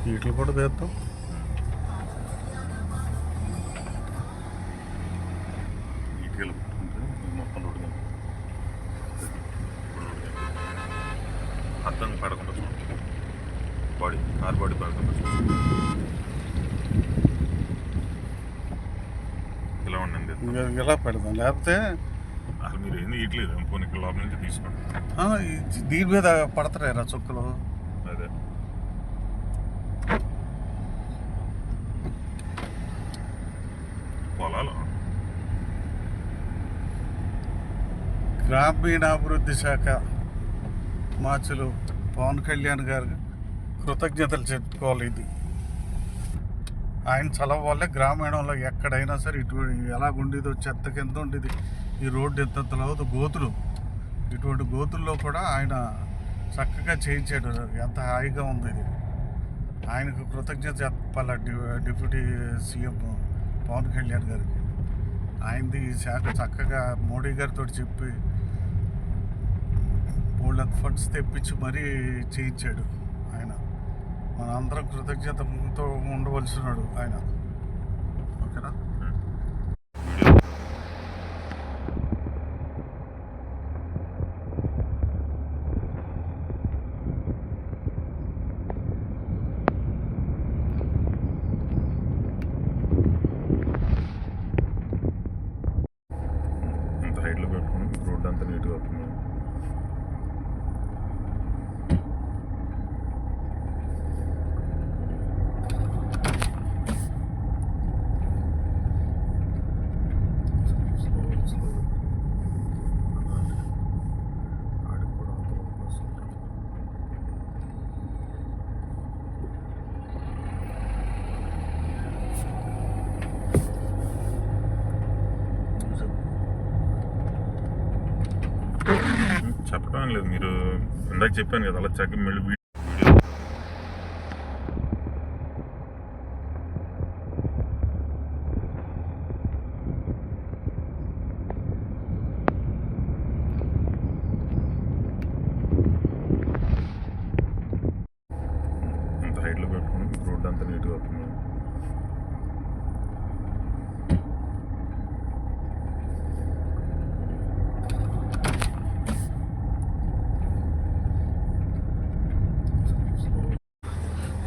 వీటిని కూడా తీద్దాం. ఇటుకలు మొత్తం రోడ్డు అర్థం పడకుండా చూడండి, బాడీ కార్ బాడీ పడకుండా చూడండి. ఇలా ఉండండి, ఇలా పెడదాం. లేకపోతే అసలు మీరు ఏంది ఇట్లేదు అనుకోని ఇక్కడ లోపల నుంచి తీసుకోండి. దీని మీద పడతారా చుక్కలు? అదే పొలాలు. గ్రామీణాభివృద్ధి శాఖ మాచులు పవన్ కళ్యాణ్ గారు కృతజ్ఞతలు చెప్పుకోవాలి. ఇది ఆయన చలవ వల్లే గ్రామీణంలో ఎక్కడైనా సరే ఇటువంటి ఎలాగుండేదో చెత్త కింద ఉండేది ఈ రోడ్డు ఎంత గోతులు, ఇటువంటి గోతుల్లో కూడా ఆయన చక్కగా చేయించాడు. ఎంత హాయిగా ఉంది ఇది. ఆయనకు కృతజ్ఞత చెప్పాల డిప్యూటీ సీఎం పవన్ కళ్యాణ్ గారికి. ఆయనది ఈ శాఖ చక్కగా మోడీ గారితో చెప్పి వాళ్ళ ఫండ్స్ తెప్పించి మరీ చేయించాడు ఆయన. మనందరం కృతజ్ఞతతో ఉండవలసినాడు ఆయన. ఓకేనా? ఇంత హైట్లో పెట్టుకుని రోడ్డు అంతా నీట్గా అవుతుంది. చెప్పడం లేదు, మీరు ఇందాక చెప్పాను కదా అలా చక్కగా మళ్ళీ వీడియో ఇంత హైట్లో పెట్టుకుని రోడ్డు అంతా నీట్గా అవుతుంది.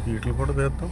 వీటిని కూడా తీద్దాం.